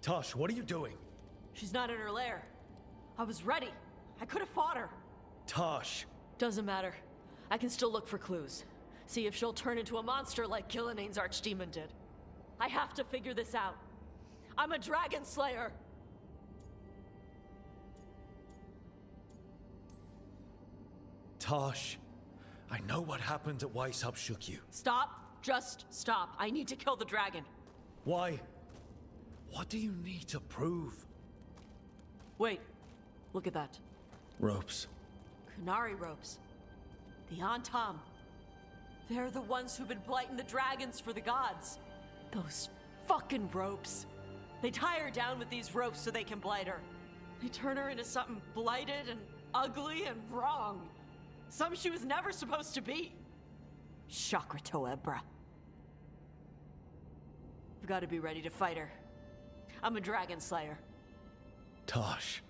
Tosh, what are you doing? She's not in her lair. I was ready. I could have fought her. Tosh! Doesn't matter. I can still look for clues. See if she'll turn into a monster like Kil'jaenain's archdemon did. I have to figure this out. I'm a dragon slayer! Tosh, I know what happened at Weishaupt shook you. Stop. Just stop. I need to kill the dragon. Why? What do you need to prove? Wait. Look at that. Ropes. Qunari ropes. The Antam. They're the ones who've been blighting the dragons for the gods. Those fucking ropes. They tie her down with these ropes so they can blight her. They turn her into something blighted and ugly and wrong. Some she was never supposed to be. Chakra Toebra. I've got to be ready to fight her. I'm a dragon slayer. Tosh.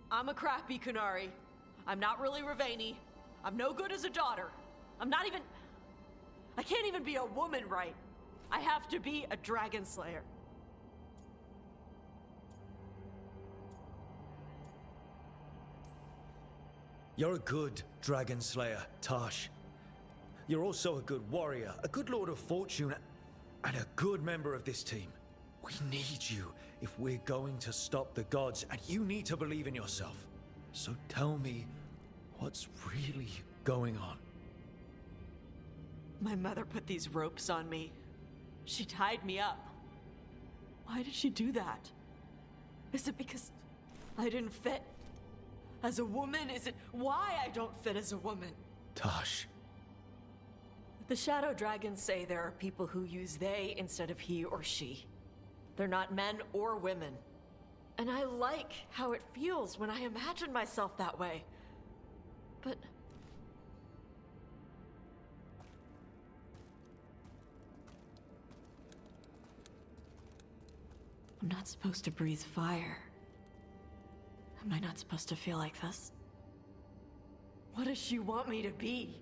I'm a crappy Qunari. I'm not really Rivaini. I'm no good as a daughter. I'm not even... I can't even be a woman right. I have to be a dragon slayer. You're a good dragon slayer, Tosh. You're also a good warrior, a good lord of fortune, and a good member of this team. We need you if we're going to stop the gods, and you need to believe in yourself. So tell me, what's really going on? My mother put these ropes on me. She tied me up. Why did she do that? Is it because I didn't fit? As a woman, is it why I don't fit as a woman? Tosh. The Shadow Dragons say there are people who use they instead of he or she. They're not men or women. And I like how it feels when I imagine myself that way. But... I'm not supposed to breathe fire. Am I not supposed to feel like this? What does she want me to be?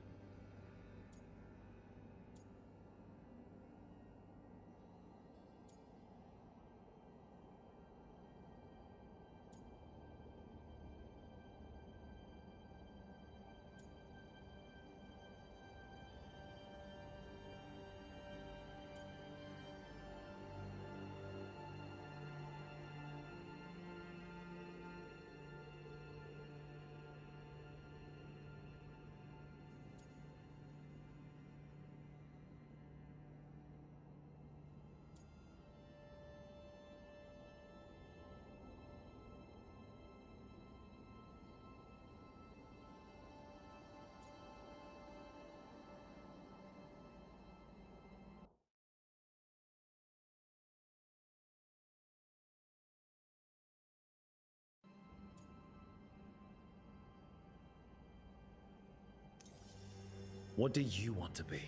What do you want to be?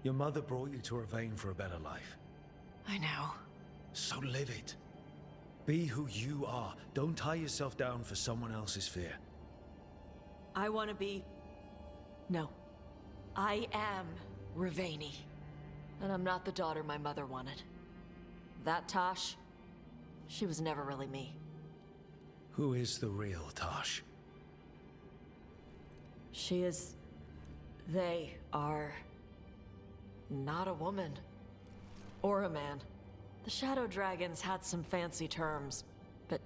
Your mother brought you to Rivain for a better life. I know. So live it. Be who you are. Don't tie yourself down for someone else's fear. I want to be... No. I am Rivaini. And I'm not the daughter my mother wanted. That Tosh, she was never really me. Who is the real Tosh? She is... They are... not a woman. Or a man. The Shadow Dragons had some fancy terms, but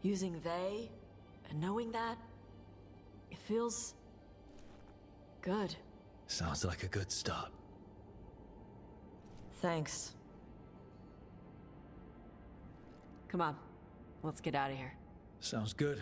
using they and knowing that, it feels... good. Sounds like a good start. Thanks. Come on, let's get out of here. Sounds good.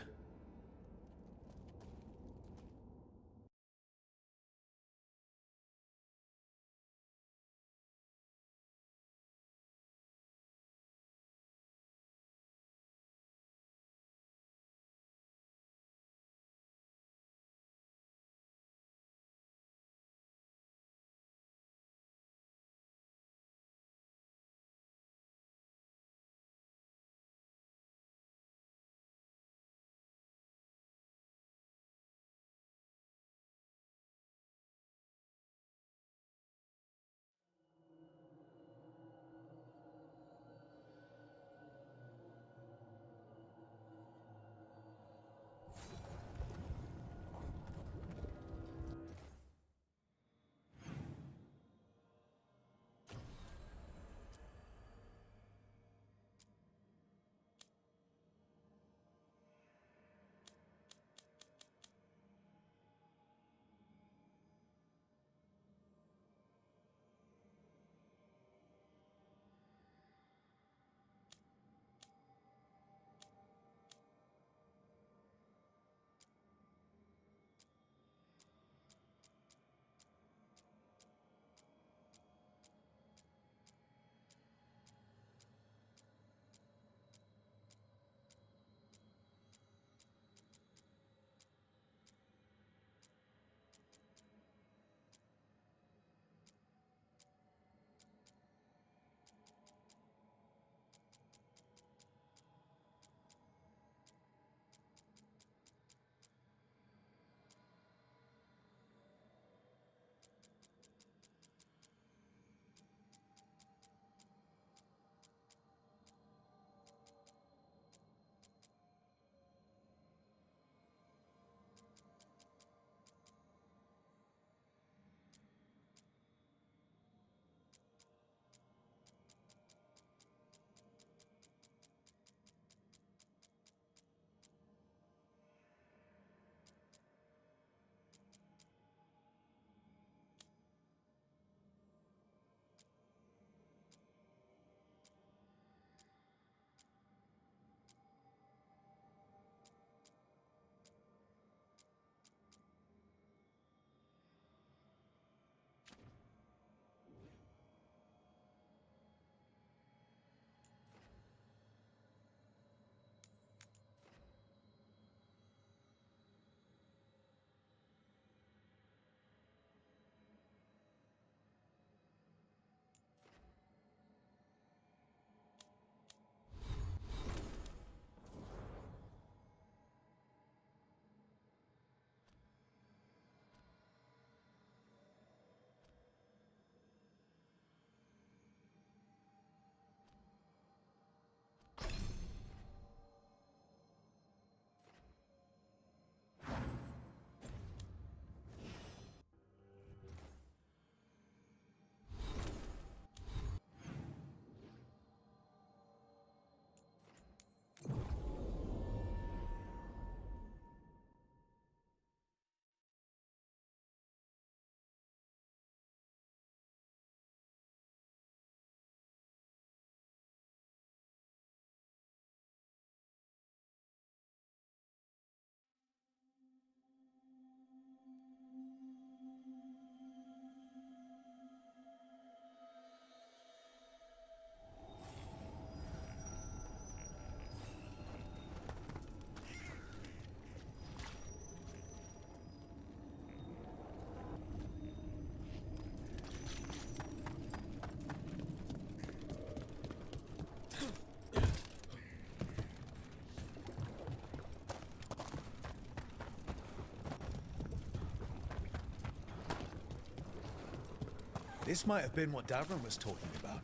This might have been what Davron was talking about.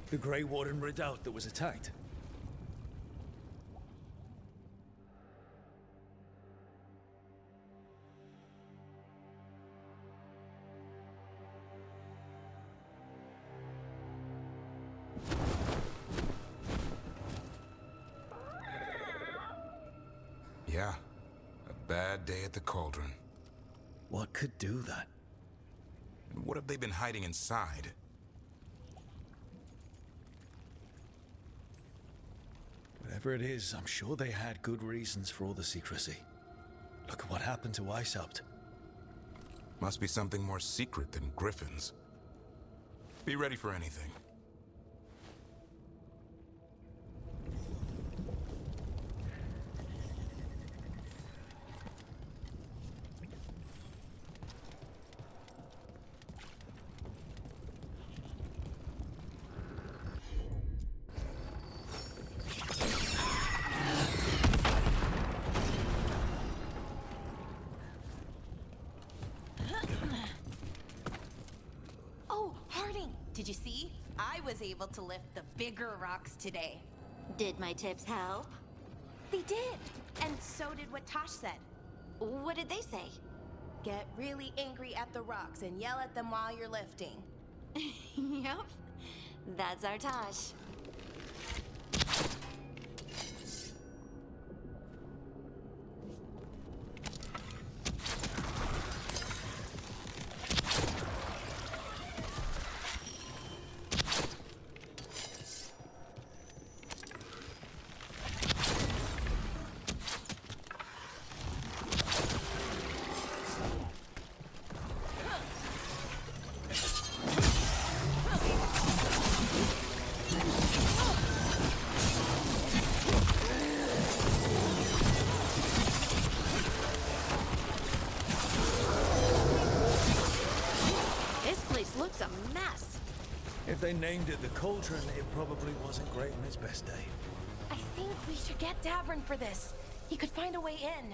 The Grey Warden redoubt that was attacked. Yeah, a bad day at the Cauldron. What could do that? And what have they been hiding inside? Whatever it is, I'm sure they had good reasons for all the secrecy. Look at what happened to Icehapt. Must be something more secret than griffins. Be ready for anything. Did you see? I was able to lift the bigger rocks today. Did my tips help? They did! And so did what Tosh said. What did they say? Get really angry at the rocks and yell at them while you're lifting. Yep. That's our Tosh. Looks a mess. If they named it the Cauldron, it probably wasn't great on its best day. I think we should get Davron for this. He could find a way in.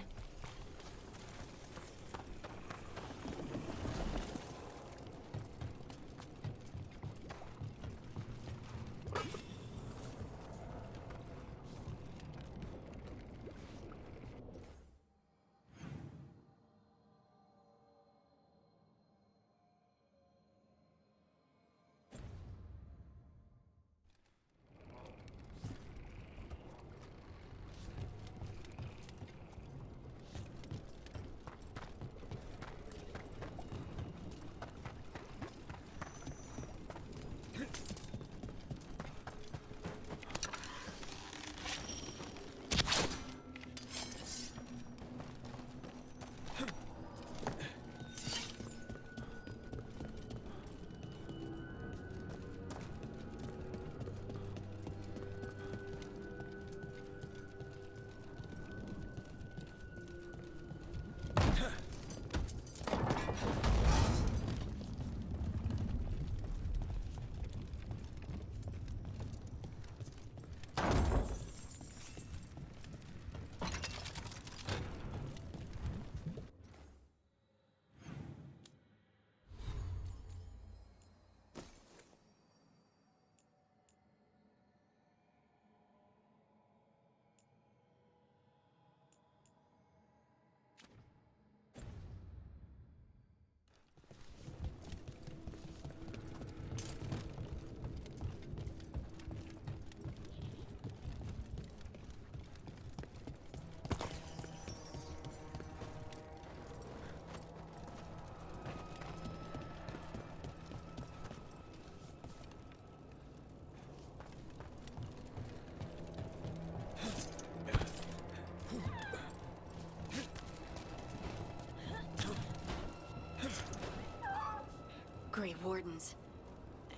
Grey Wardens.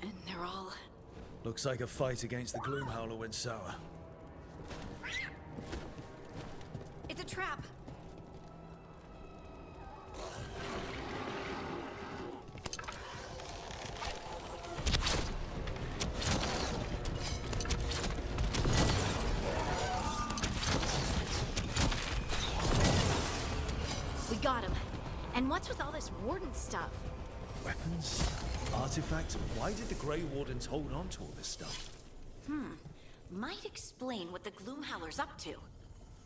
And they're all... Looks like a fight against the Gloomhowler went sour. It's a trap. We got him. And what's with all this Warden stuff? Weapons? Artifacts? Why did the Grey Wardens hold on to all this stuff? Might explain what the Gloomhowler's up to.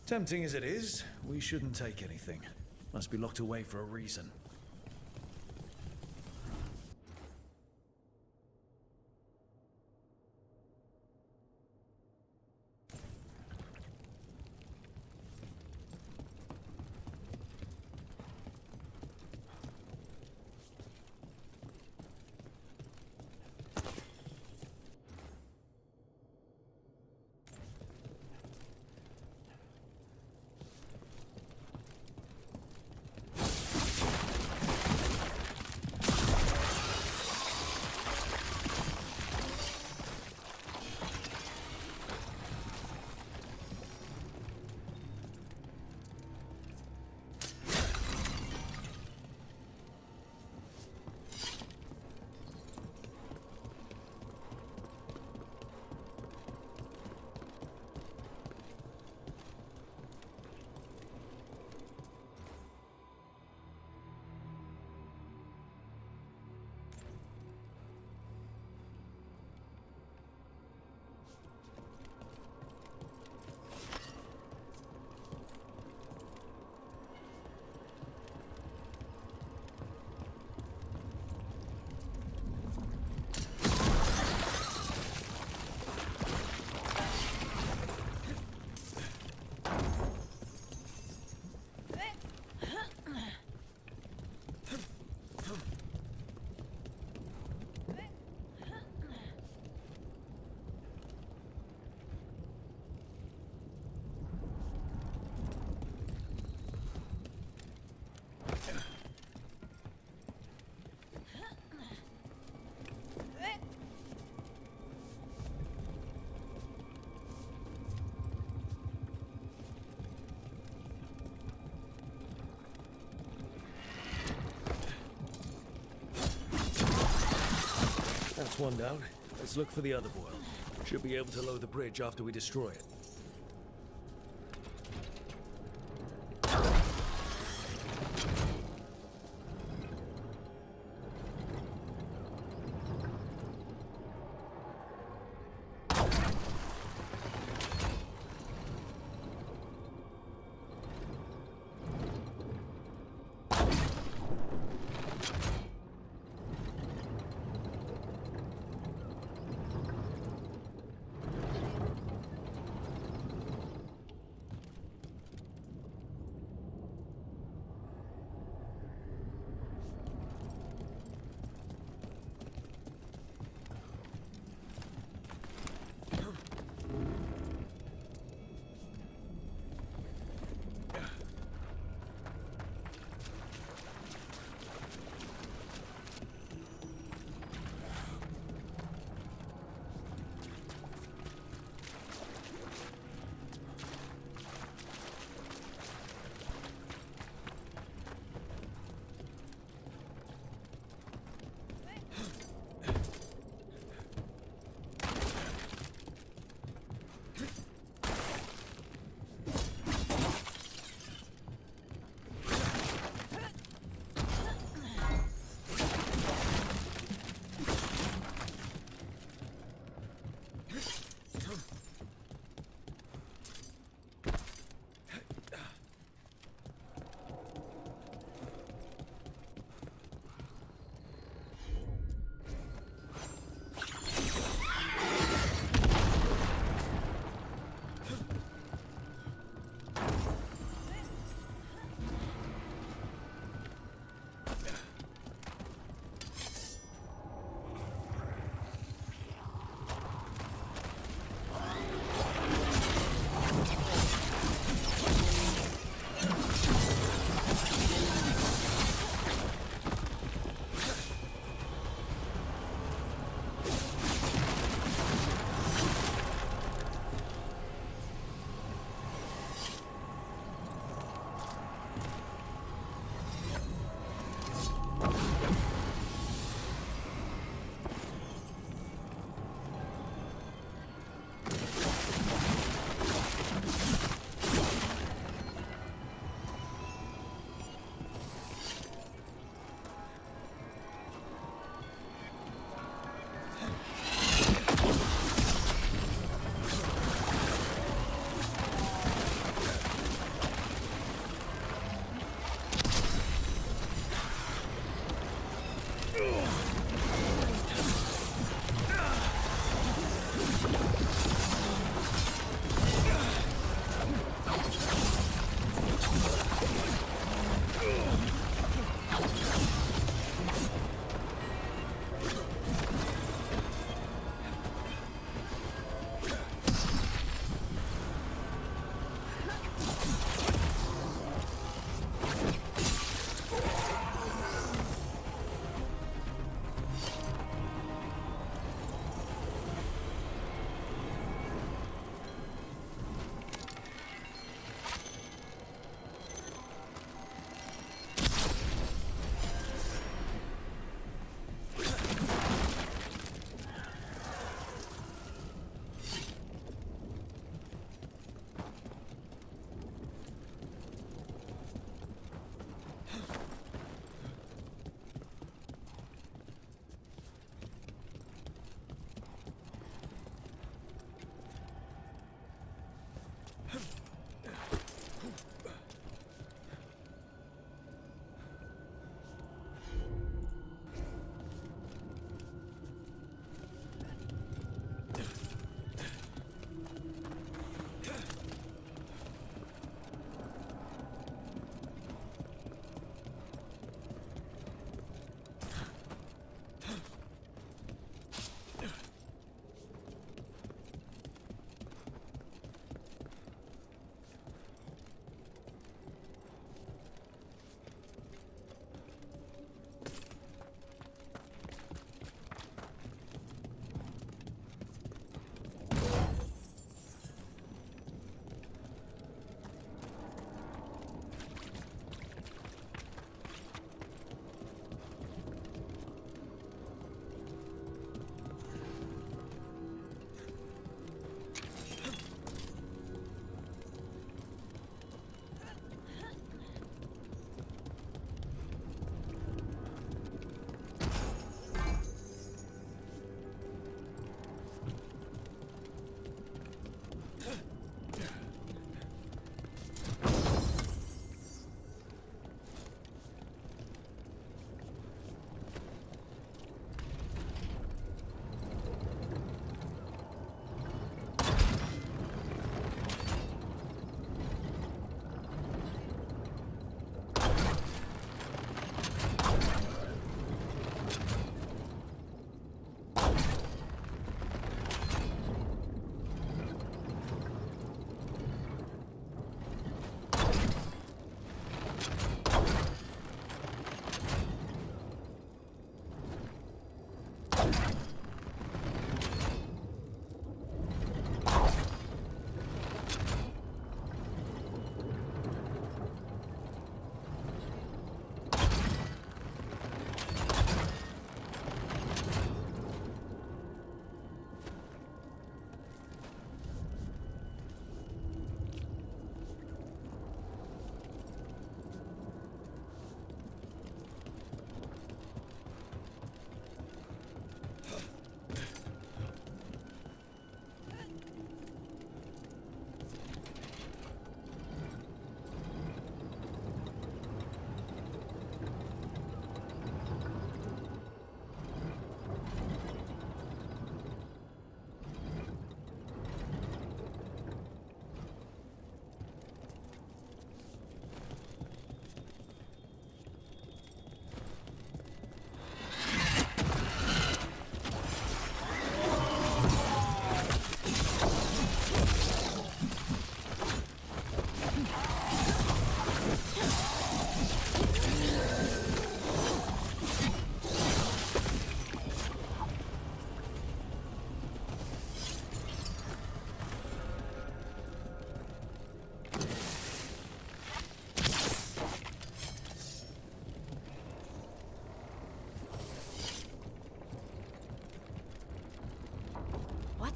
Tempting as it is, we shouldn't take anything. Must be locked away for a reason. That's one down. Let's look for the other boil. Should be able to lower the bridge after we destroy it.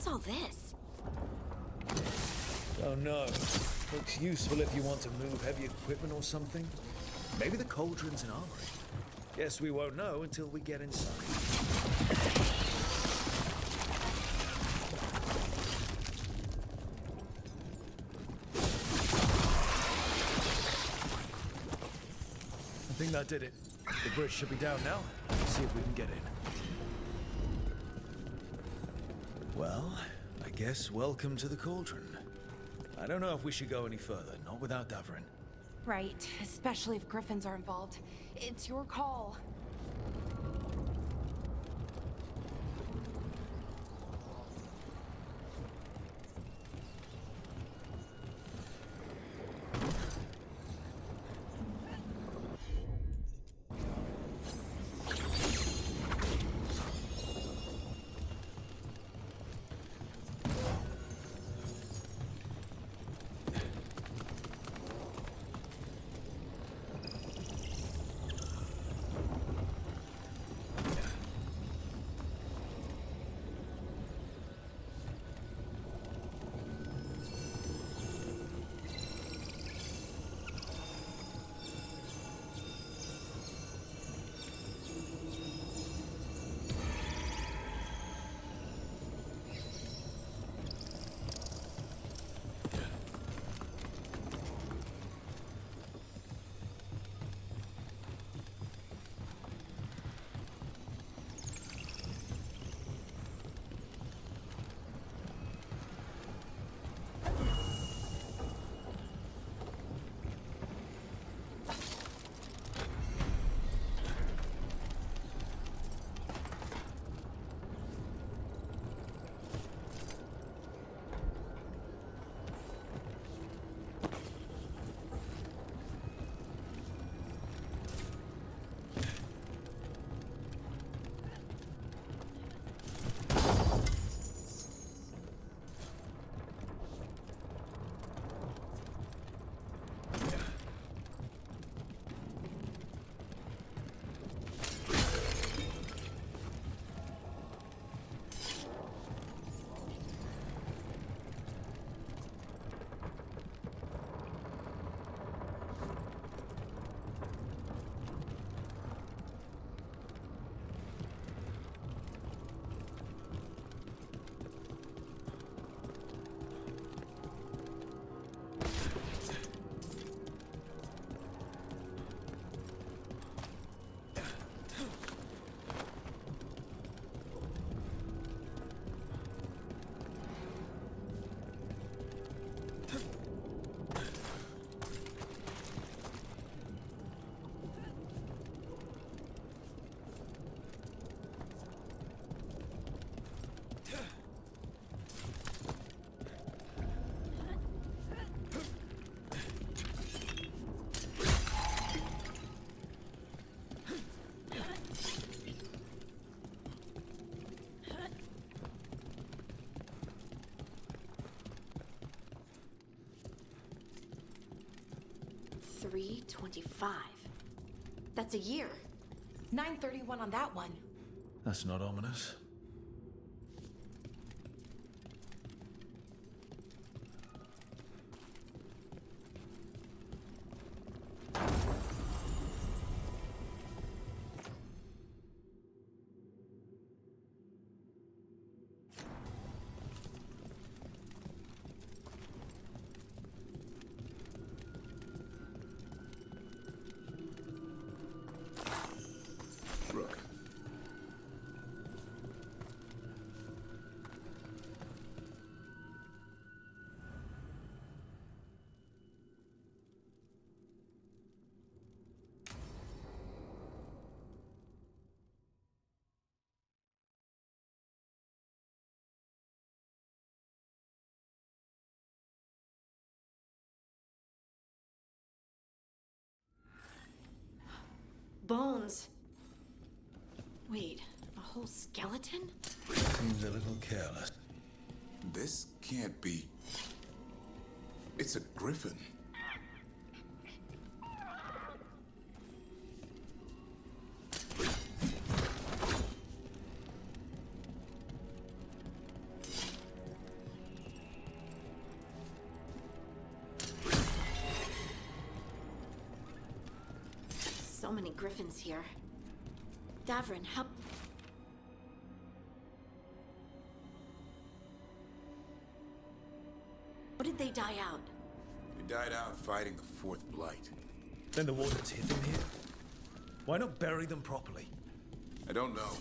What's all this? Oh no. Looks useful if you want to move heavy equipment or something. Maybe the Cauldron's an armory. Guess we won't know until we get inside. I think that did it. The bridge should be down now. Let's see if we can get in. Well, I guess welcome to the Cauldron. I don't know if we should go any further, not without Davrin. Right, especially if griffins are involved. It's your call. $325. That's a year. 931 on that one. That's not ominous. Rook. Bones. Wait, a whole skeleton? Seems a little careless. This can't be... It's a griffin. any griffins here. Davrin, help. How did they die out? They died out fighting the Fourth Blight. Then the Wardens hid them here? Why not bury them properly? I don't know.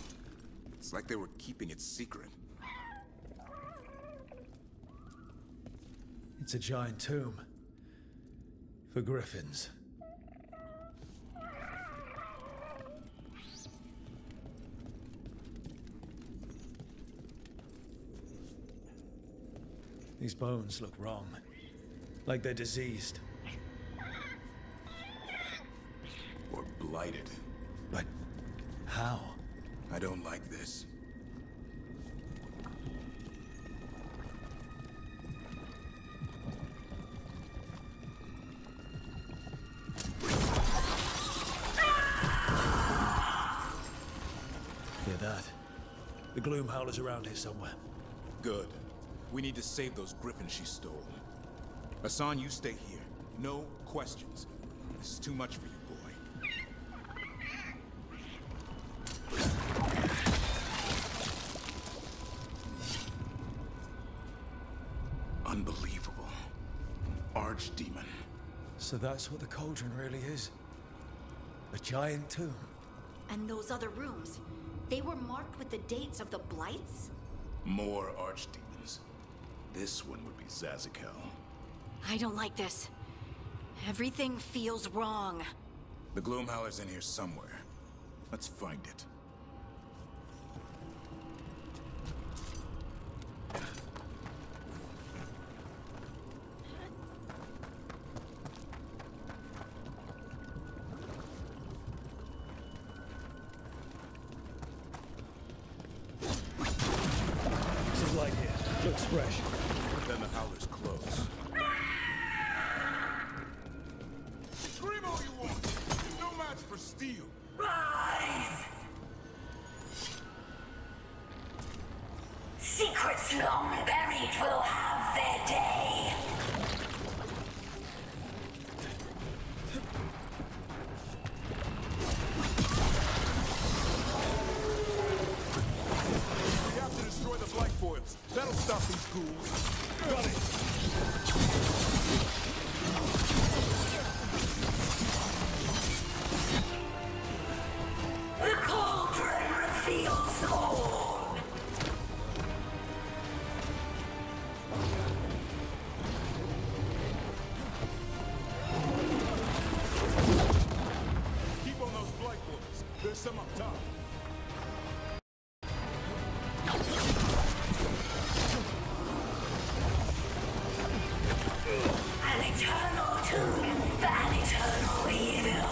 It's like they were keeping it secret. It's a giant tomb. For griffins. These bones look wrong. Like they're diseased. Or blighted. But how? I don't like this. Hear that? The Gloom Howler's around here somewhere. Good. We need to save those griffins she stole. Hassan, you stay here. No questions. This is too much for you, boy. Unbelievable. Archdemon. So that's what the Cauldron really is? A giant tomb? And those other rooms, they were marked with the dates of the blights? More archdemons. This one would be Zazakel. I don't like this. Everything feels wrong. The Gloomhowler's in here somewhere. Let's find it. Some light here. Looks fresh. Then the Howler's close. Scream all you want! There's no match for steel! Rise! Secrets long buried will have their day. We have to destroy the Blight Foils. That'll stop these ghouls. Got it! The Cauldron reveals all. Keep on those Blight Foils. There's some up top. An eternal tomb, an eternal evil.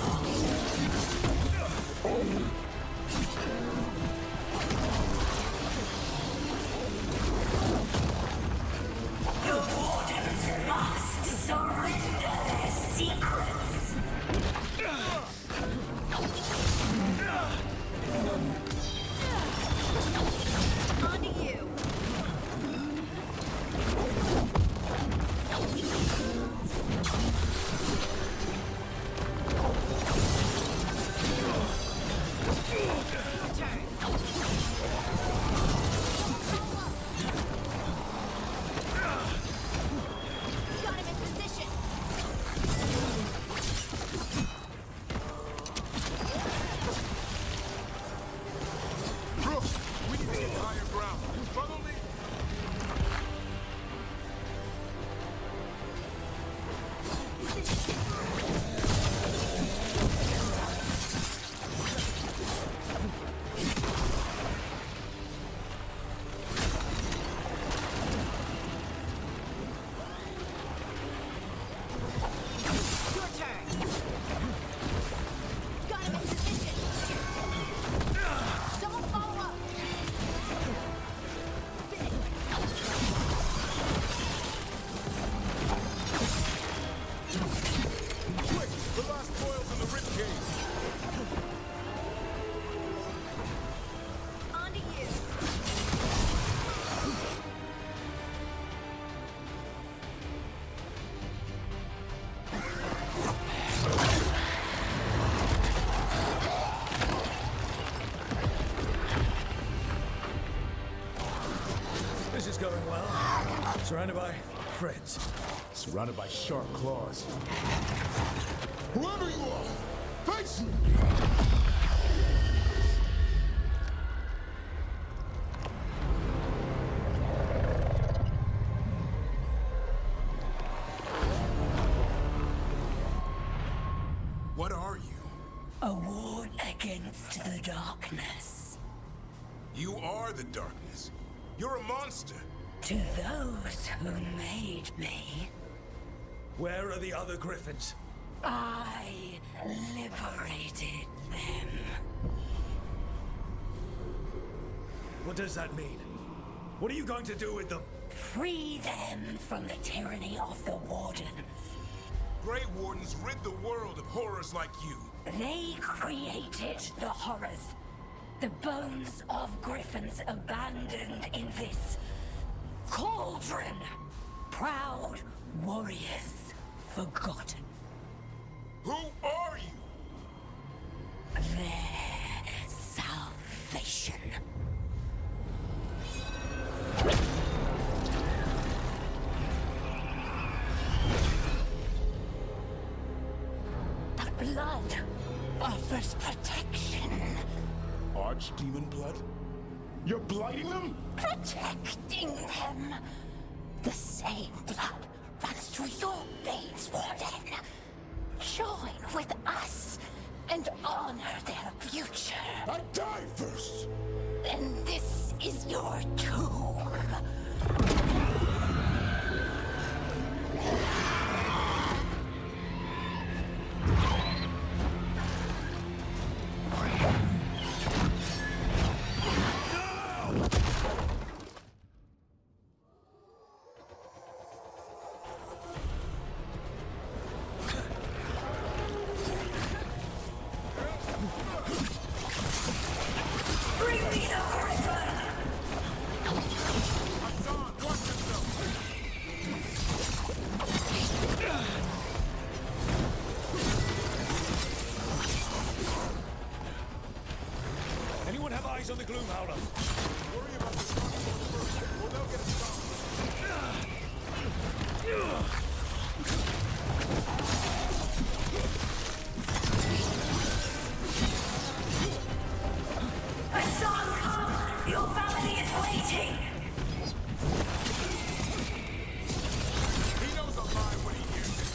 going well. Surrounded by friends. Surrounded by sharp claws. Whoever you are, face me! What are you? A ward against the darkness. You are the darkness. You're a monster. To those who made me, Where are the other griffins? I liberated them. What does that mean? What are you going to do with them? Free them from the tyranny of the Wardens. Grey Wardens rid the world of horrors like you. They created the horrors. The bones of griffins abandoned in this cauldron. Proud warriors forgotten. Who are you? Their salvation. The blood offers protection. Archdemon blood? You're blighting them? Protecting them. The same blood runs through your veins, Warden. Join with us and honor their future. I die first! Then this is your tomb. Bring me the griffin! Hassan, watch yourself! Anyone have eyes on the Gloom Howler? Worry about this one first, or they'll get us stopped. Hassan, come! Your family is waiting! He knows a lie when he hears it.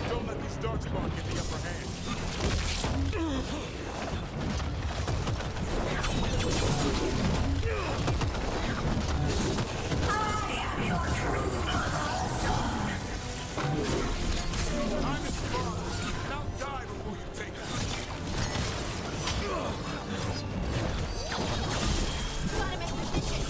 Don't let these darkspawn get the upper hand. I am your true son. Time is far, and I'll die before you take it. Gotta make position.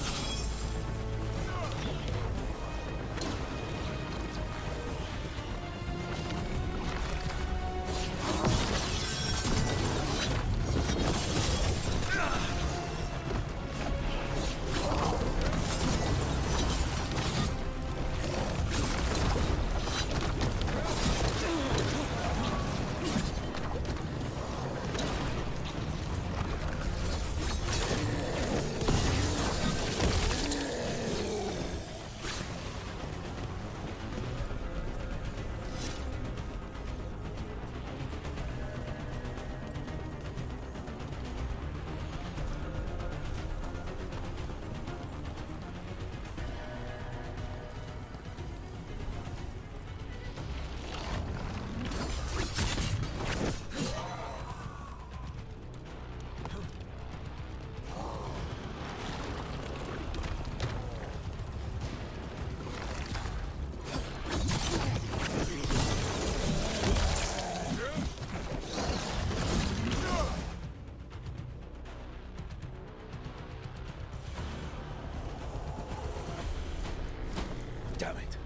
Damn it.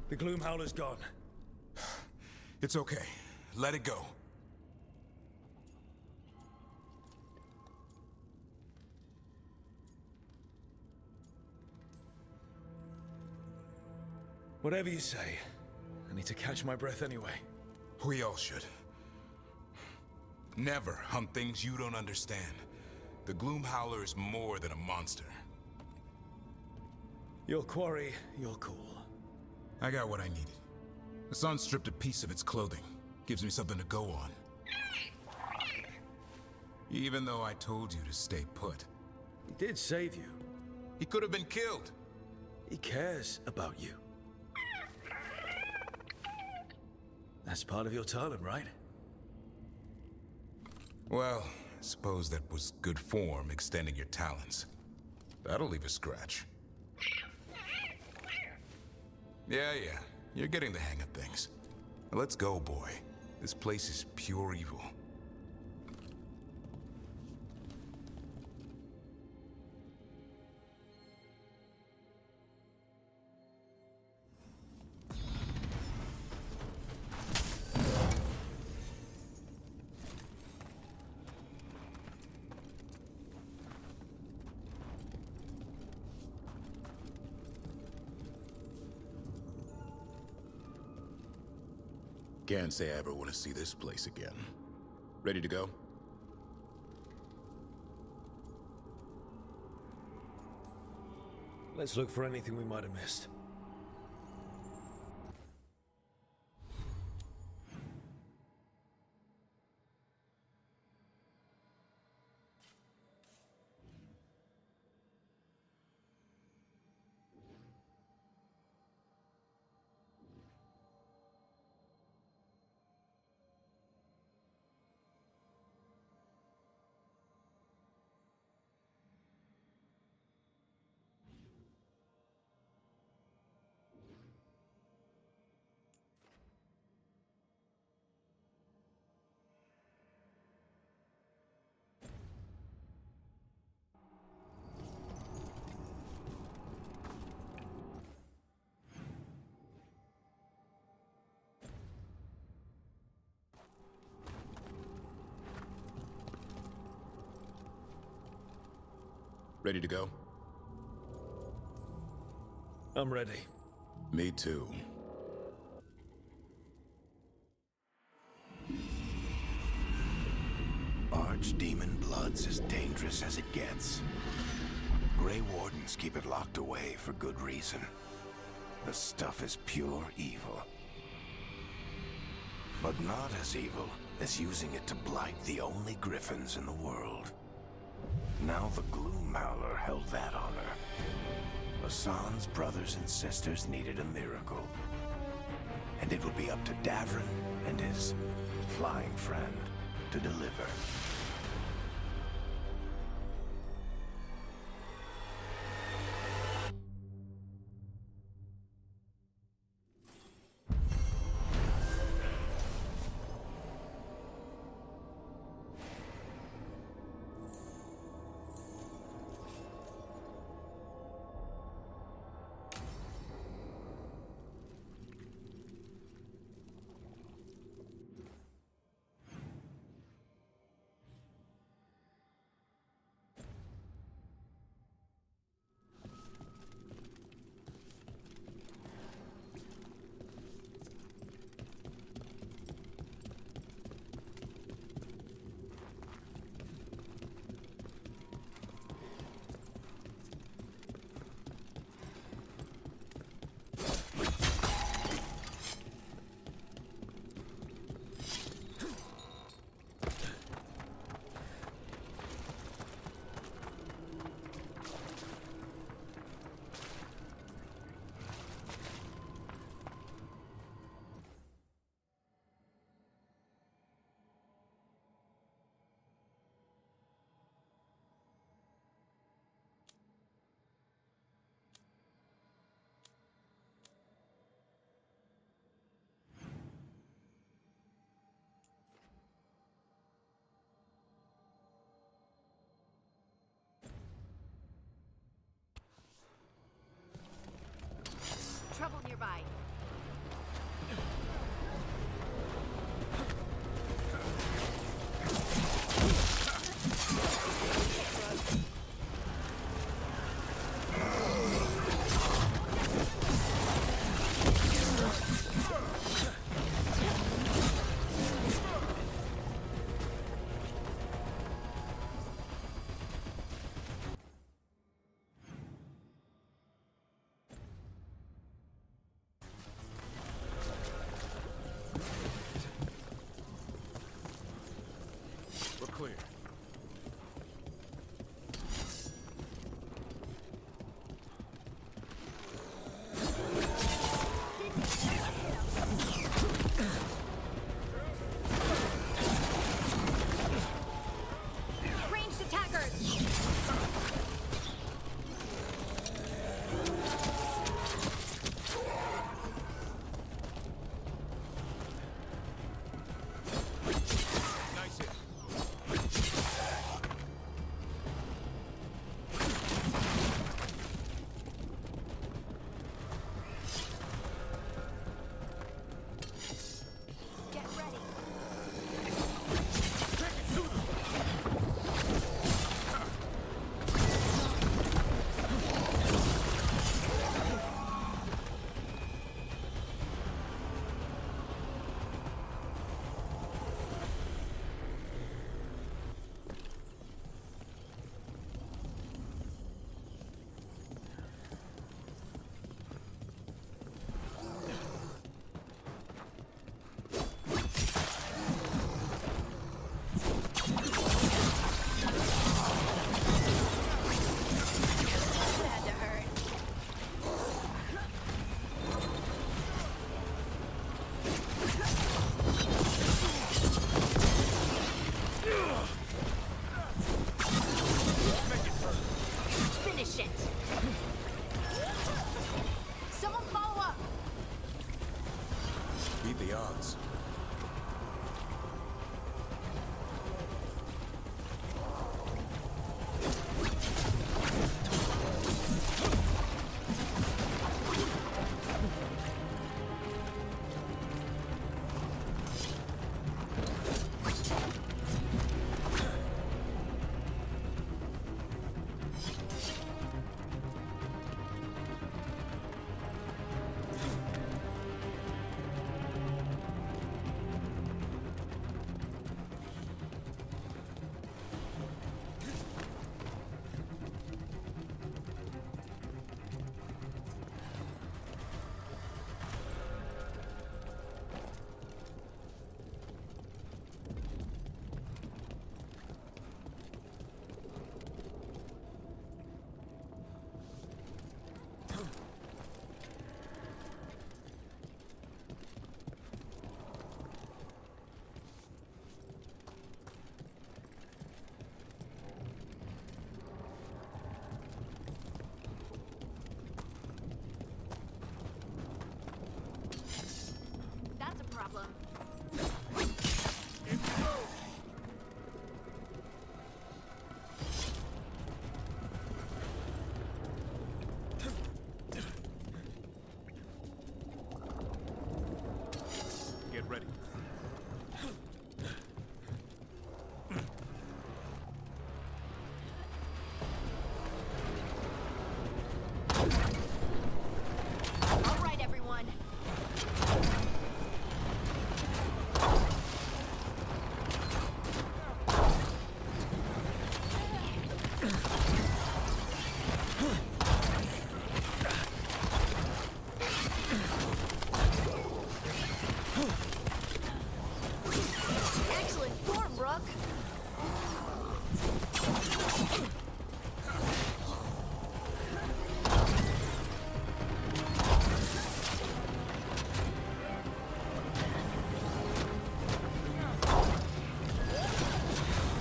The Gloom Howler's gone. It's okay. Let it go. Whatever you say. I need to catch my breath anyway. We all should. Never hunt things you don't understand. The Gloom Howler is more than a monster. Your quarry, your call. I got what I needed. Hassan stripped a piece of its clothing. Gives me something to go on. Even though I told you to stay put. He did save you. He could have been killed. He cares about you. That's part of your talent, right? Well, I suppose that was good form, extending your talons. That'll leave a scratch. Yeah, you're getting the hang of things. Now let's go, boy. This place is pure evil. Can't say I ever want to see this place again. Ready to go? Let's look for anything we might have missed. Ready to go? I'm ready. Me too. Archdemon blood's as dangerous as it gets. Grey Wardens keep it locked away for good reason. The stuff is pure evil. But not as evil as using it to blight the only griffins in the world. Now the Gloom Howler held that honor. Hassan's brothers and sisters needed a miracle. And it would be up to Davrin and his flying friend to deliver. Beat the odds. That's a problem. Get ready. All right, everyone. Excellent form, Rook.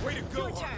Way to go! Your turn.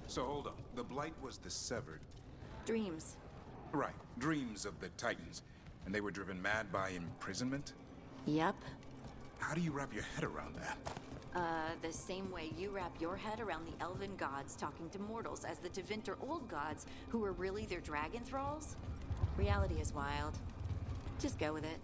So hold on. The Blight was the Severed. Dreams. Right. Dreams of the Titans. And they were driven mad by imprisonment? Yep. How do you wrap your head around that? The same way you wrap your head around the elven gods talking to mortals as the Tevinter old gods who were really their dragon thralls. Reality is wild. Just go with it.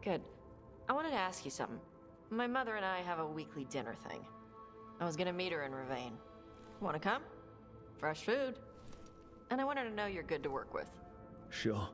Good. I wanted to ask you something. My mother and I have a weekly dinner thing. I was gonna meet her in Ravane. Wanna come? Fresh food. And I wanted to know you're good to work with. Sure.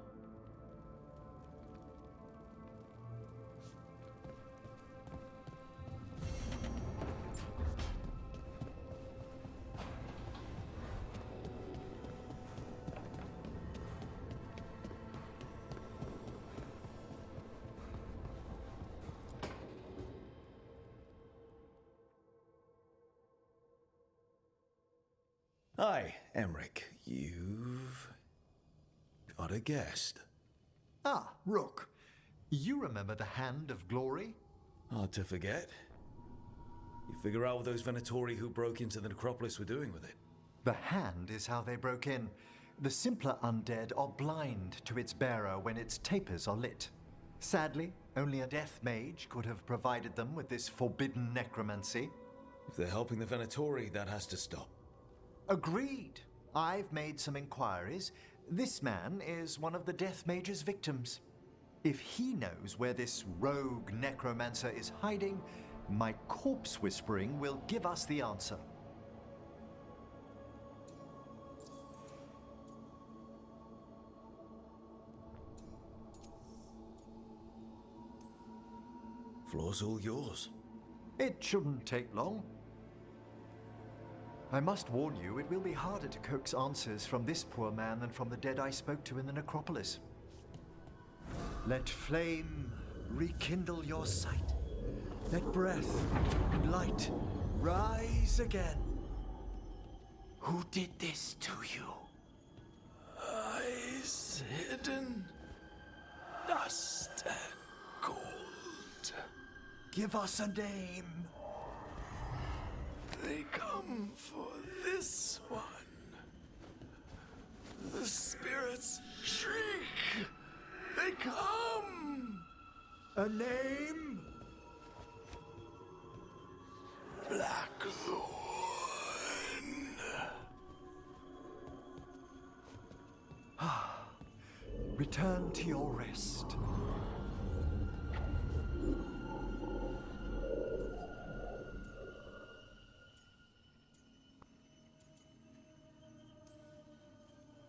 Hi, Emmerich. You've got a guest. Ah, Rook. You remember the Hand of Glory? Hard to forget. You figure out what those Venatori who broke into the necropolis were doing with it? The Hand is how they broke in. The simpler undead are blind to its bearer when its tapers are lit. Sadly, only a death mage could have provided them with this forbidden necromancy. If they're helping the Venatori, that has to stop. Agreed. I've made some inquiries. This man is one of the Death Mage's victims. If he knows where this rogue necromancer is hiding, my corpse whispering will give us the answer. Floor's all yours. It shouldn't take long. I must warn you, it will be harder to coax answers from this poor man than from the dead I spoke to in the necropolis. Let flame rekindle your sight. Let breath and light rise again. Who did this to you? Eyes hidden, dust and gold. Give us a name. They come for this one. The spirits shriek. They come. A name? Blackthorn. Return to your rest.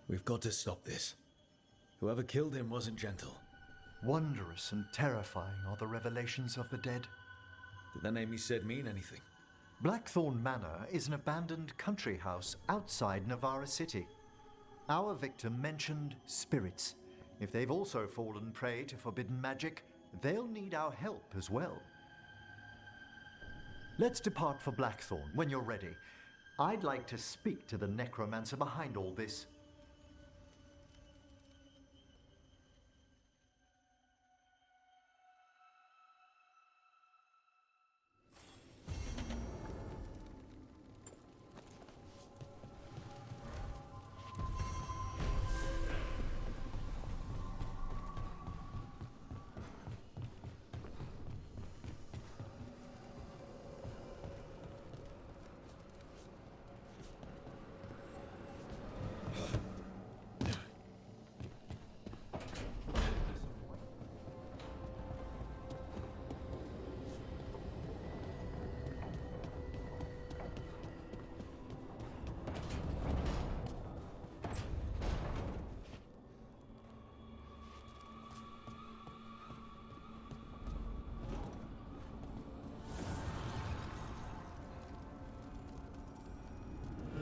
We've got to stop this. Whoever killed him wasn't gentle. Wondrous and terrifying are the revelations of the dead. Did the name he said mean anything? Blackthorn Manor is an abandoned country house outside Navarra City. Our victim mentioned spirits. If they've also fallen prey to forbidden magic, they'll need our help as well. Let's depart for Blackthorn when you're ready. I'd like to speak to the necromancer behind all this.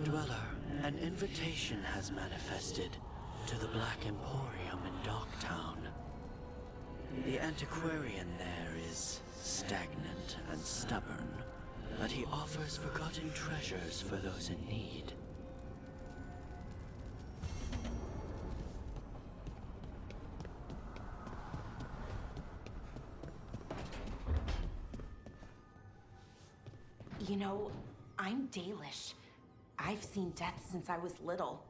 Dweller, an invitation has manifested to the Black Emporium in Docktown. The antiquarian there is stagnant and stubborn, but he offers forgotten treasures for those in need. You know, I'm Dalish. I've seen death since I was little.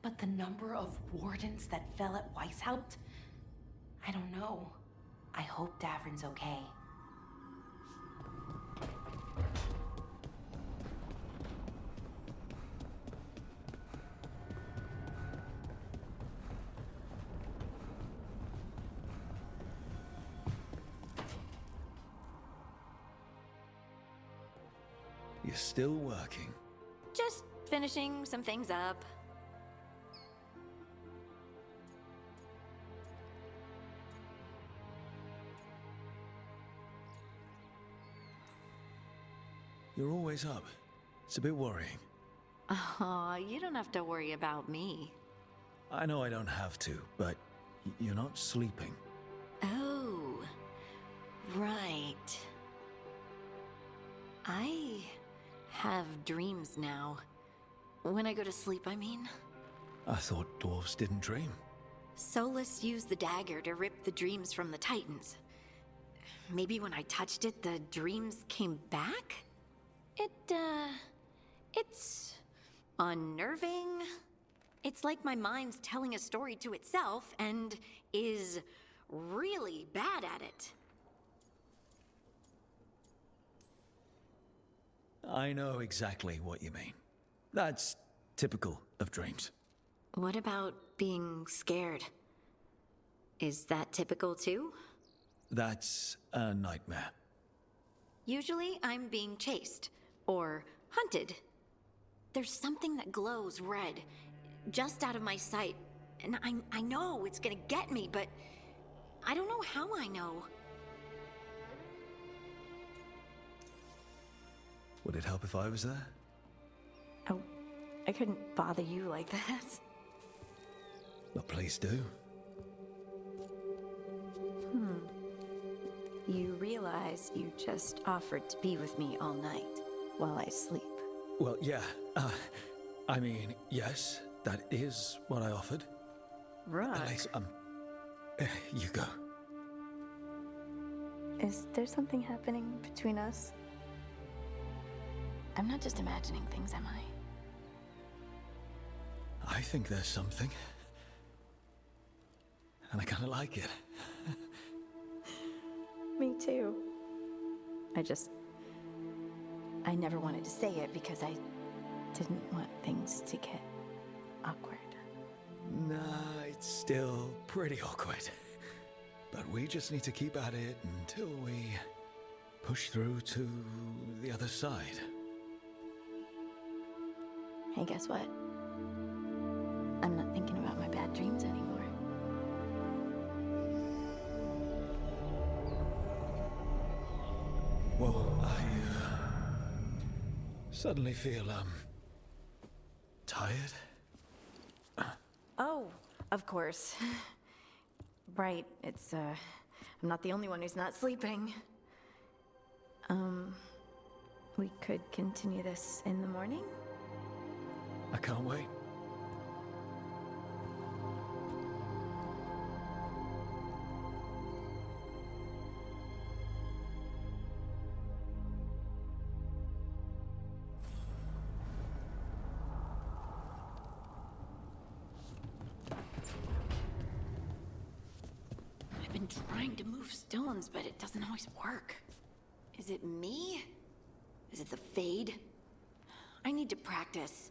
But the number of wardens that fell at Weishaupt? I don't know. I hope Davrin's okay. You're still working. Just finishing some things up. You're always up. It's a bit worrying. Aw, you don't have to worry about me. I know I don't have to, but you're not sleeping. Oh, right. I have dreams now. When I go to sleep, I mean. I thought dwarves didn't dream. Solus used the dagger to rip the dreams from the Titans. Maybe when I touched it, the dreams came back? It's unnerving. It's like my mind's telling a story to itself and is really bad at it. I know exactly what you mean. That's typical of dreams. What about being scared? Is that typical too? That's a nightmare. Usually I'm being chased or hunted. There's something that glows red, just out of my sight, and I know it's gonna get me, but I don't know how I know. Would it help if I was there? Oh, I couldn't bother you like that. Well, please do. You realize you just offered to be with me all night while I sleep. Well, yeah. I mean, yes, that is what I offered. Right. At least, you go. Is there something happening between us? I'm not just imagining things, am I? I think there's something. And I kind of like it. Me too. I never wanted to say it because I didn't want things to get awkward. Nah, it's still pretty awkward. But we just need to keep at it until we push through to the other side. Hey, guess what? I'm not thinking about my bad dreams anymore. Well, I suddenly feel, tired. Oh, of course. Right, it's, I'm not the only one who's not sleeping. We could continue this in the morning? I can't wait. I've been trying to move stones, but it doesn't always work. Is it me? Is it the Fade? I need to practice.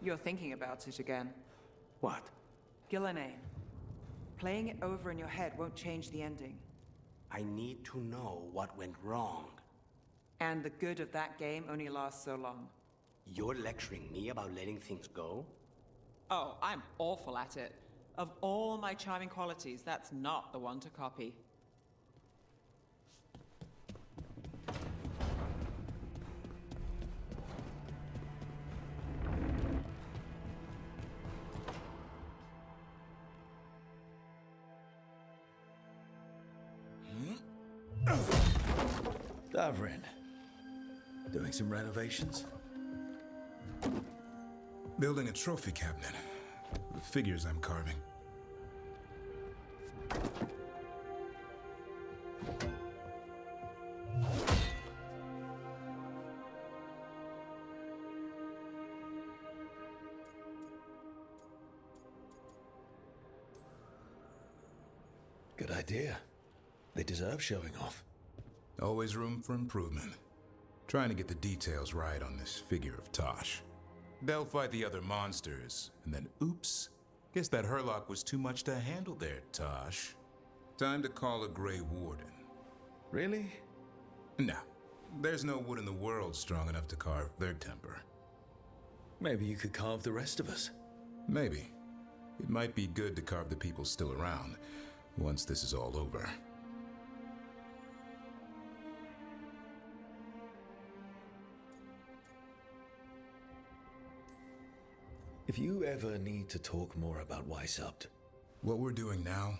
You're thinking about it again. What? Gillenane. Playing it over in your head won't change the ending. I need to know what went wrong. And the good of that game only lasts so long. You're lecturing me about letting things go? Oh, I'm awful at it. Of all my charming qualities, that's not the one to copy. Davrin. Doing some renovations? Building a trophy cabinet. The figures I'm carving. idea. They deserve showing off. Always room for improvement. Trying to get the details right on this figure of Tosh. They'll fight the other monsters, and then oops. Guess that Herlock was too much to handle there, Tosh. Time to call a Grey Warden. Really? No. There's no wood in the world strong enough to carve their temper. Maybe you could carve the rest of us. Maybe. It might be good to carve the people still around, once this is all over. If you ever need to talk more about Weishaupt. What we're doing now,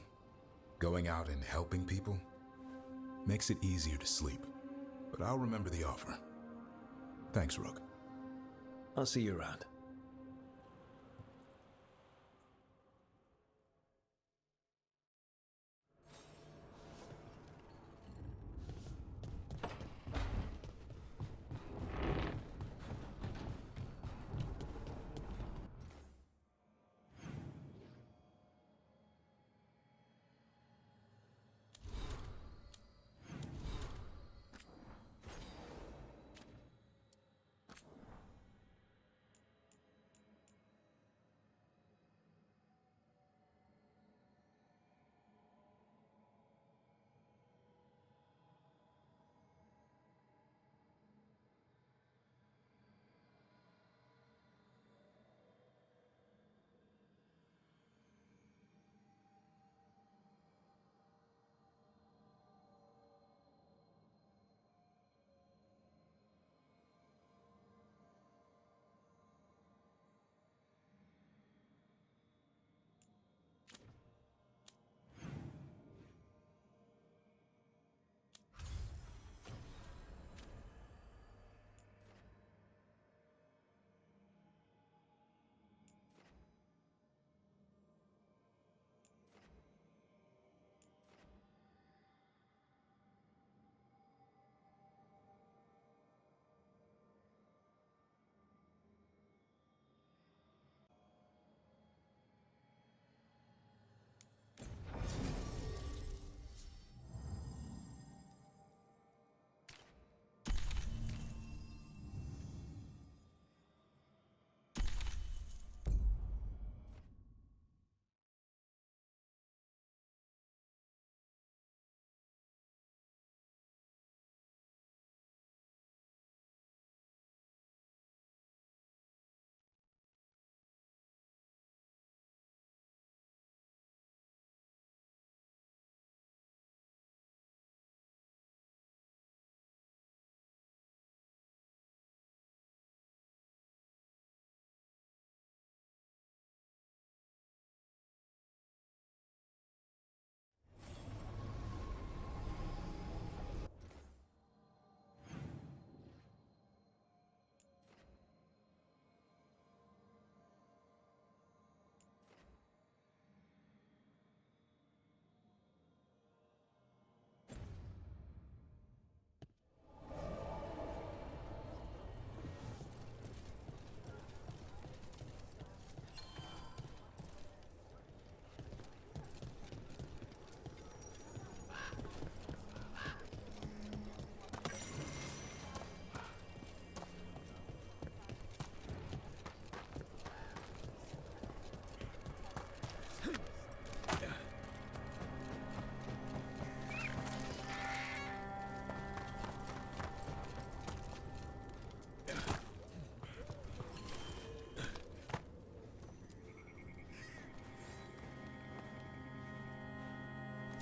going out and helping people, makes it easier to sleep. But I'll remember the offer. Thanks, Rook. I'll see you around.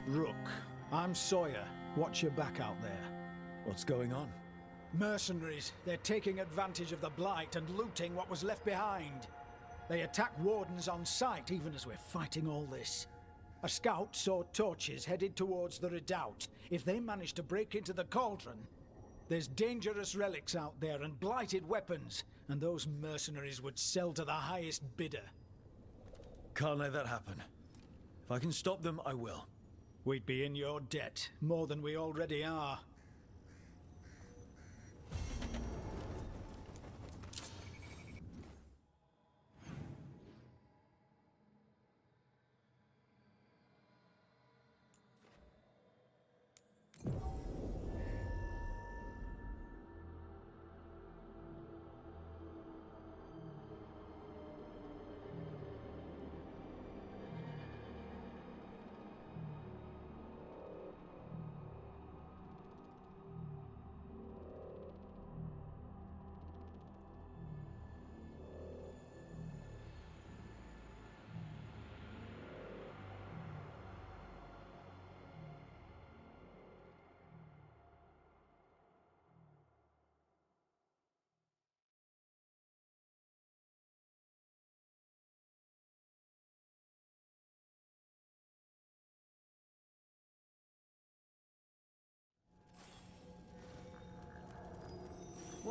Rook, I'm Sawyer. Watch your back out there. What's going on? Mercenaries. They're taking advantage of the Blight and looting what was left behind. They attack wardens on sight even as we're fighting all this. A scout saw torches headed towards the redoubt. If they manage to break into the Cauldron, there's dangerous relics out there and blighted weapons, and those mercenaries would sell to the highest bidder. Can't let that happen. If I can stop them, I will. We'd be in your debt, more than we already are.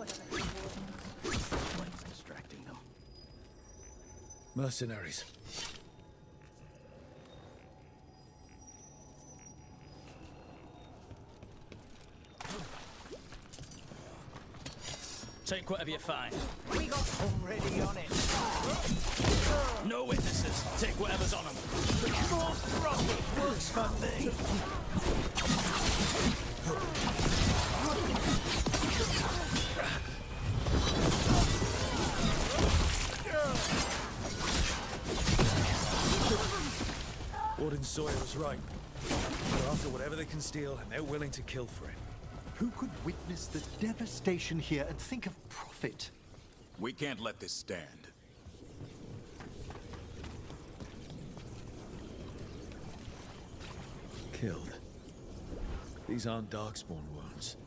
What's distracting them? Mercenaries. Take whatever you find. We got already on it. No witnesses. Take whatever's on them. More throttle works for me. Warden Sawyer was right. They're after whatever they can steal, and they're willing to kill for it. Who could witness the devastation here and think of profit? We can't let this stand. Killed. These aren't Darkspawn wounds.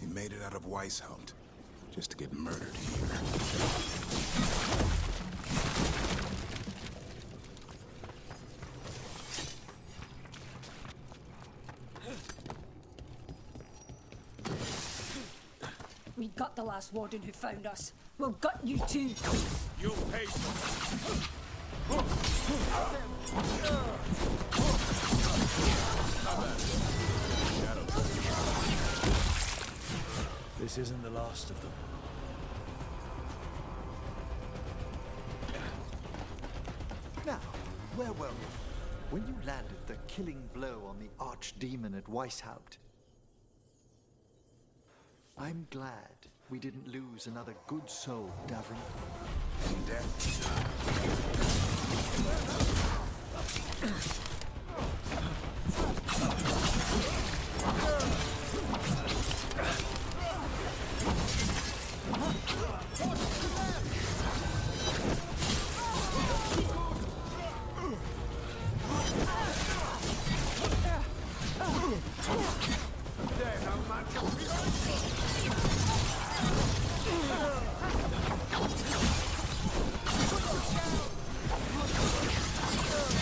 He made it out of Weishaupt, just to get murdered here. We got the last warden who found us. We'll gut you too. You pay for it. This isn't the last of them. Now, where were we? When you landed the killing blow on the archdemon at Weishaupt. I'm glad we didn't lose another good soul, Davrin.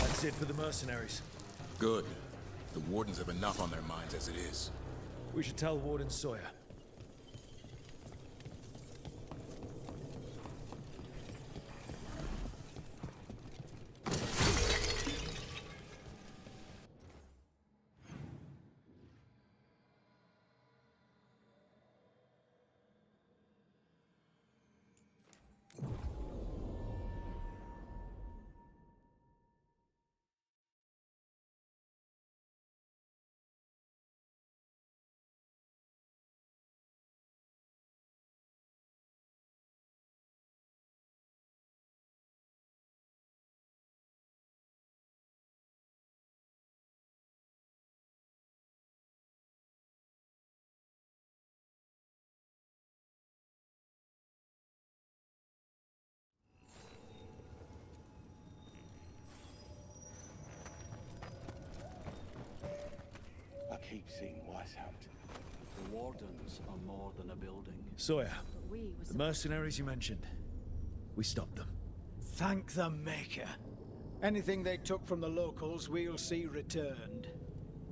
That's it for the mercenaries. Good. The Wardens have enough on their minds as it is. We should tell Warden Sawyer. I keep seeing Weishaupt. The Wardens are more than a building. Sawyer, the mercenaries you mentioned, we stopped them. Thank the Maker. Anything they took from the locals, we'll see returned.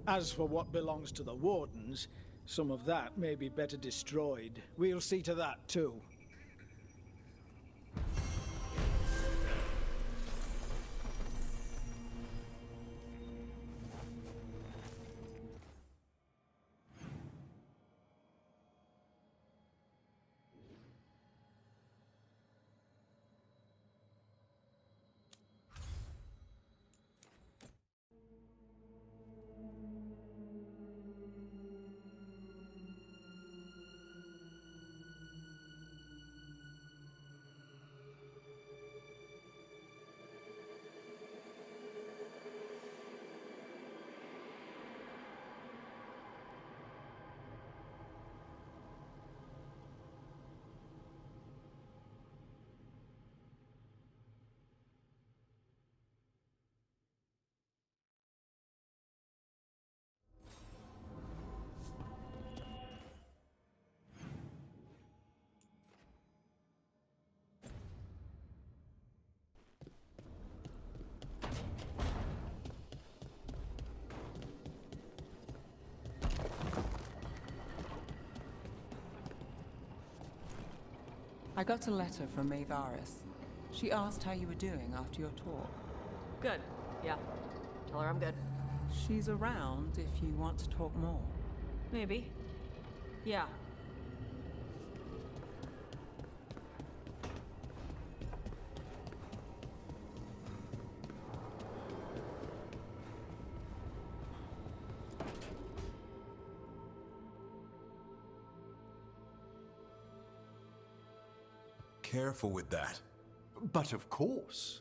As for what belongs to the Wardens, some of that may be better destroyed. We'll see to that, too. I got a letter from Maevaris. She asked how you were doing after your talk. Good. Yeah. Tell her I'm good. She's around if you want to talk more. Maybe. Yeah. Careful with that. But of course.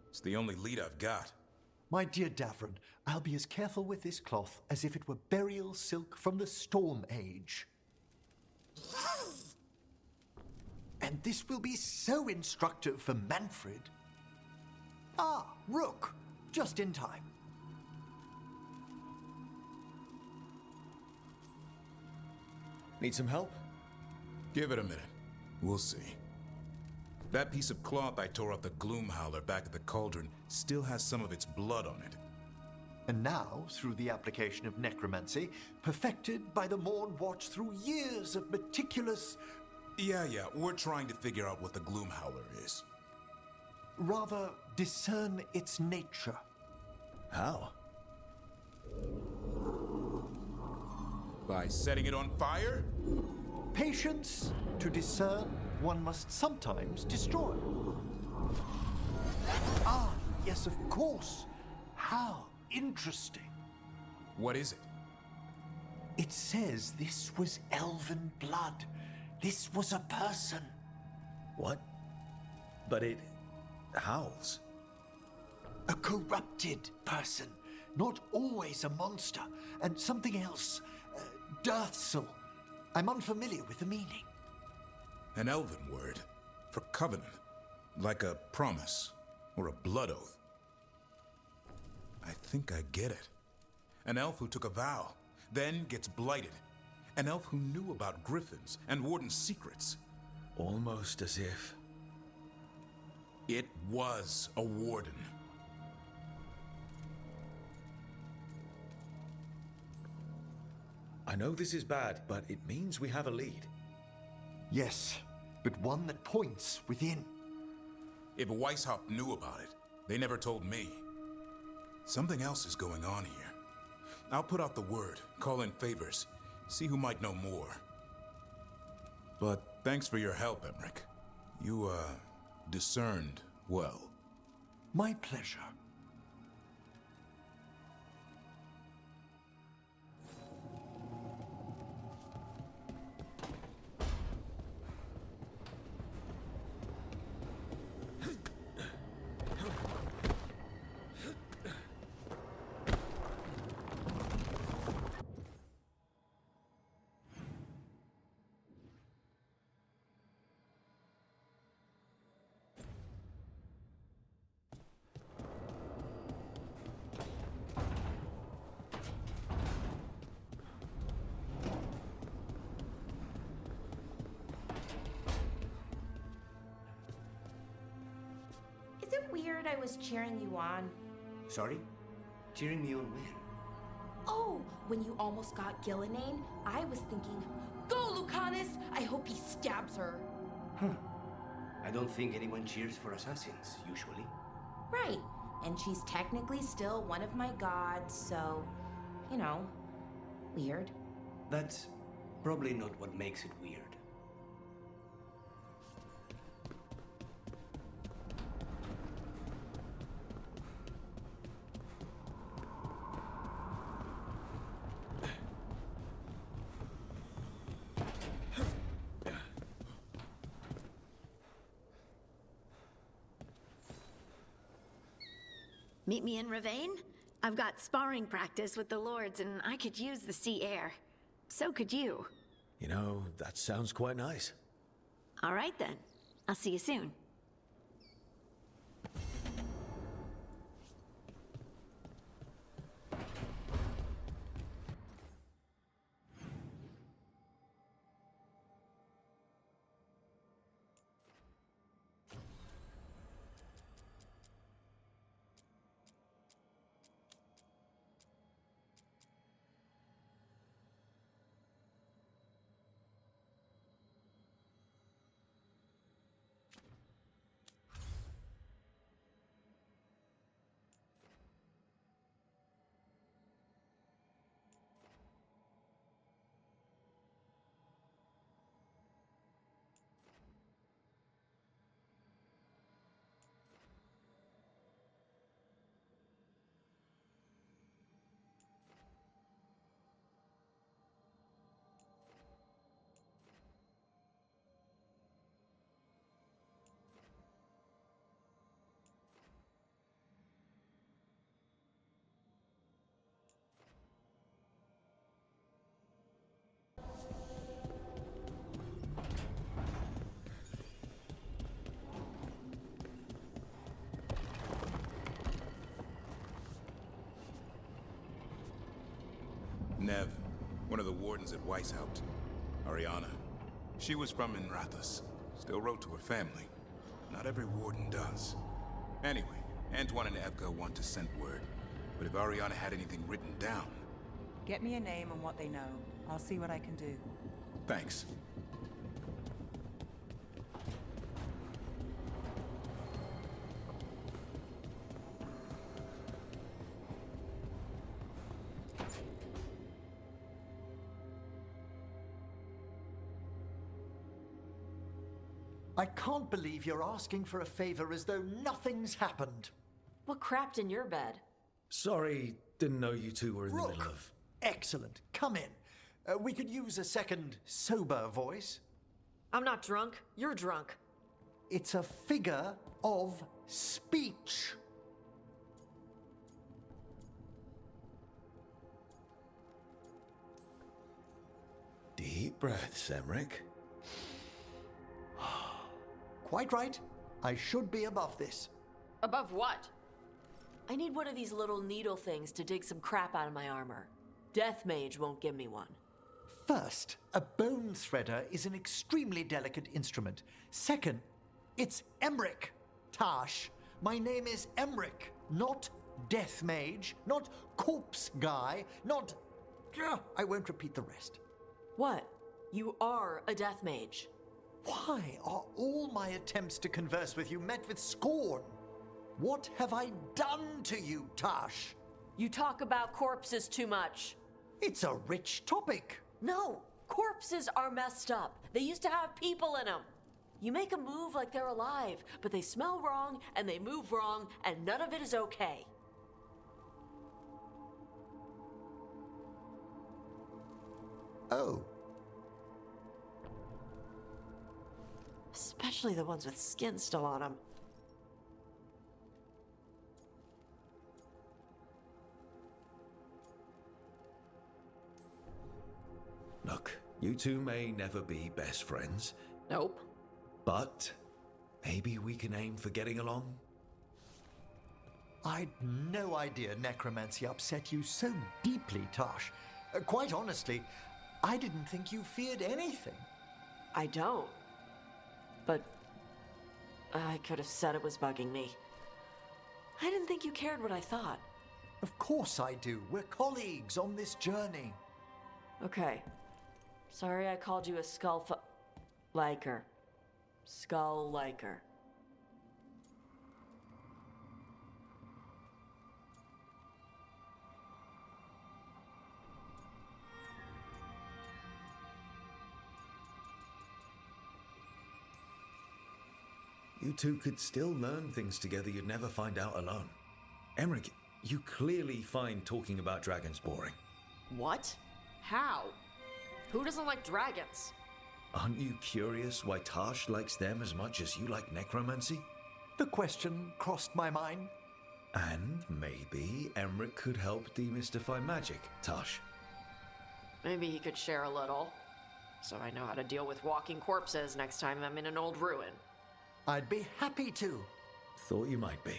It's the only lead I've got. My dear Davron, I'll be as careful with this cloth as if it were burial silk from the Storm Age. And this will be so instructive for Manfred. Ah, Rook, just in time. Need some help? Give it a minute. We'll see. That piece of cloth I tore off the Gloomhowler back at the Cauldron still has some of its blood on it. And now, through the application of necromancy, perfected by the Morn Watch through years of meticulous... Yeah, we're trying to figure out what the Gloomhowler is. Rather, discern its nature. How? By setting it on fire? Patience. To discern, one must sometimes destroy. Ah, yes, of course. How interesting. What is it? It says this was elven blood. This was a person. What? But it howls. A corrupted person. Not always a monster. And something else. Deathsel. I'm unfamiliar with the meaning. An elven word for covenant. Like a promise or a blood oath. I think I get it. An elf who took a vow, then gets blighted. An elf who knew about griffins and Warden's secrets. Almost as if... It was a Warden. I know this is bad, but it means we have a lead. Yes, but one that points within. If Weishaupt knew about it, they never told me. Something else is going on here. I'll put out the word, call in favors, see who might know more. But thanks for your help, Emmerich. You, discerned well. My pleasure. Is it weird I was cheering you on? Sorry? Cheering me on when? Oh, when you almost got Gillenane, I was thinking, go Lucanus! I hope he stabs her. Huh. I don't think anyone cheers for assassins, usually. Right, and she's technically still one of my gods, so, you know, weird. That's probably not what makes it weird. Meet me in Ravane? I've got sparring practice with the lords, and I could use the sea air. So could you. You know, that sounds quite nice. All right, then. I'll see you soon. Nev, one of the wardens at Weishaupt. Ariana. She was from Inrathus. Still wrote to her family. Not every warden does. Anyway, Antoine and Evka want to send word. But if Ariana had anything written down... Get me a name and what they know. I'll see what I can do. Thanks. I can't believe you're asking for a favor as though nothing's happened. What crapped in your bed? Sorry, didn't know you two were in the Rook, middle of... excellent. Come in. We could use a second sober voice. I'm not drunk. You're drunk. It's a figure of speech. Deep breaths, Emmerich. Quite right. I should be above this. Above what? I need one of these little needle things to dig some crap out of my armor. Death Mage won't give me one. First, a bone threader is an extremely delicate instrument. Second, it's Emmerich. Tash, my name is Emmerich, not Death Mage, not Corpse Guy, not... I won't repeat the rest. What? You are a Death Mage. Why are all my attempts to converse with you met with scorn? What have I done to you, Tash? You talk about corpses too much. It's a rich topic. No, corpses are messed up. They used to have people in them. You make a move like they're alive, but they smell wrong and they move wrong, and none of it is okay. Oh. Especially the ones with skin still on them. Look, you two may never be best friends. Nope. But maybe we can aim for getting along? I'd no idea necromancy upset you so deeply, Tash. Quite honestly, I didn't think you feared anything. I don't. But I could have said it was bugging me. I didn't think you cared what I thought. Of course I do. We're colleagues on this journey. Okay. Sorry I called you a liker. Skull liker. You two could still learn things together you'd never find out alone. Emmerich, you clearly find talking about dragons boring. What? How? Who doesn't like dragons? Aren't you curious why Tash likes them as much as you like necromancy? The question crossed my mind. And maybe Emmerich could help demystify magic, Tash. Maybe he could share a little, so I know how to deal with walking corpses next time I'm in an old ruin. I'd be happy to. Thought you might be.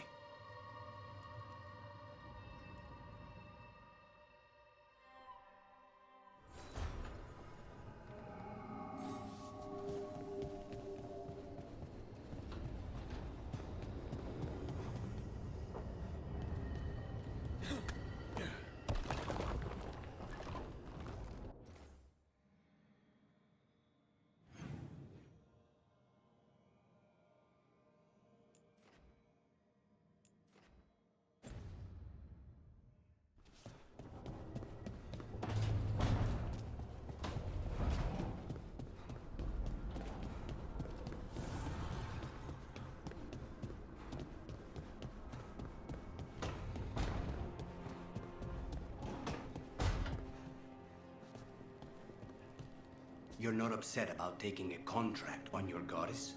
You're not upset about taking a contract on your goddess?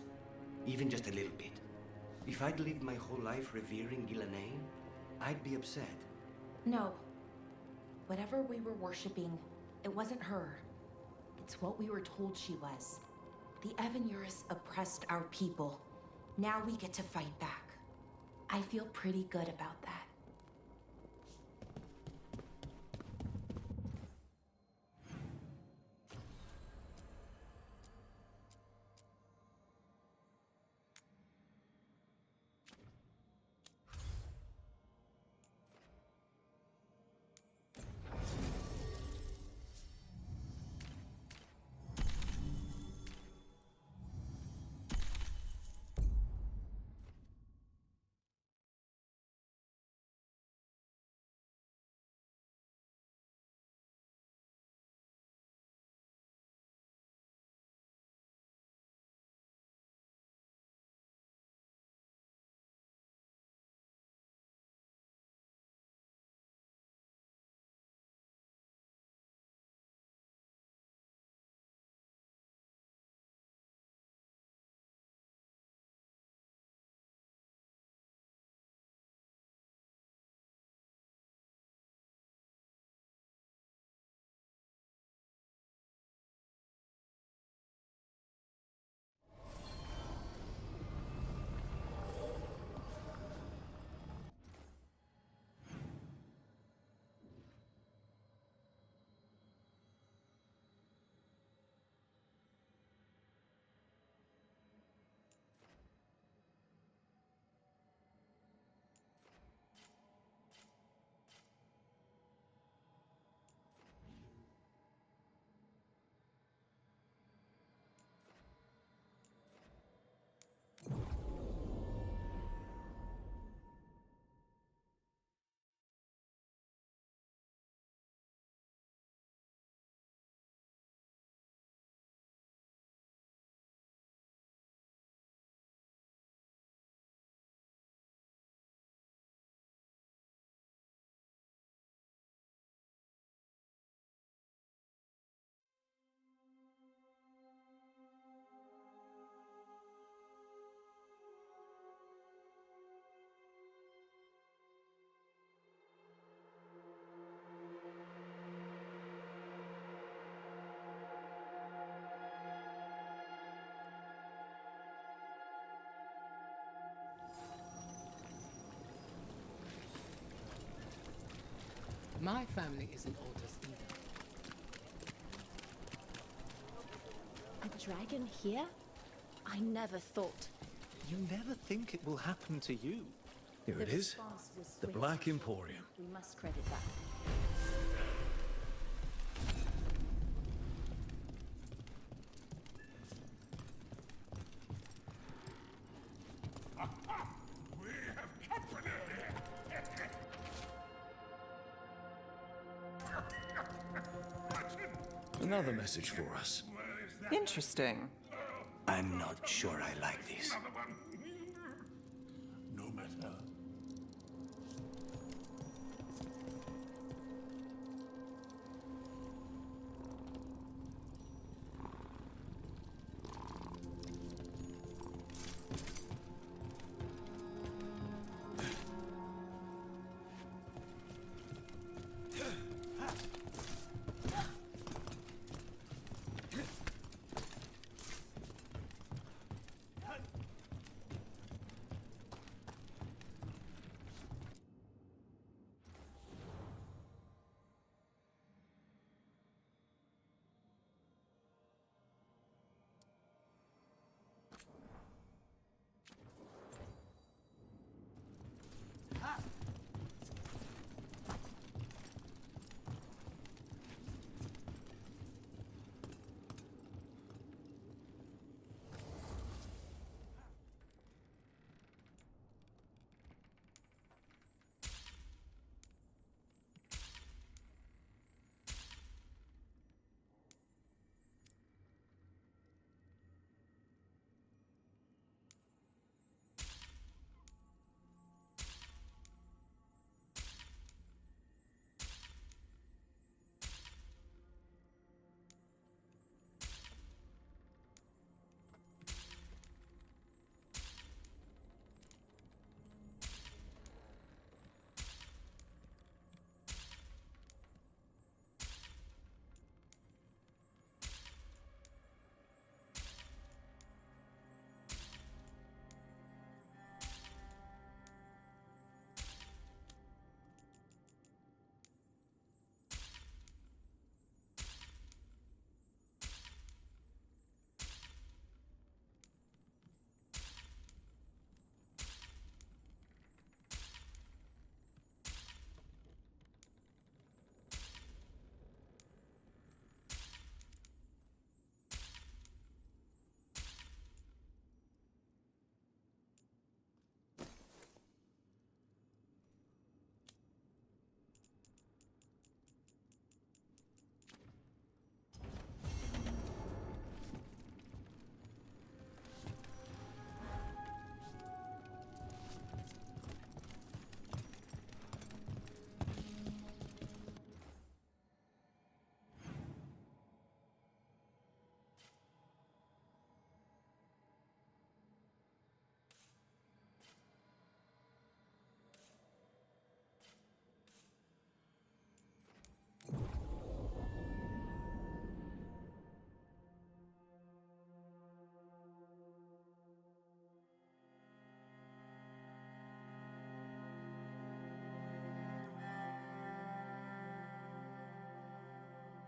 Even just a little bit. If I'd lived my whole life revering Ghilanane, I'd be upset. No. Whatever we were worshipping, it wasn't her. It's what we were told she was. The Evanurus oppressed our people. Now we get to fight back. I feel pretty good about that. My family isn't Ordos either. A dragon here? I never thought. You never think it will happen to you. Here it is. The Black Emporium. We must credit that. We have company! Another message for us. Interesting. I'm not sure I like this.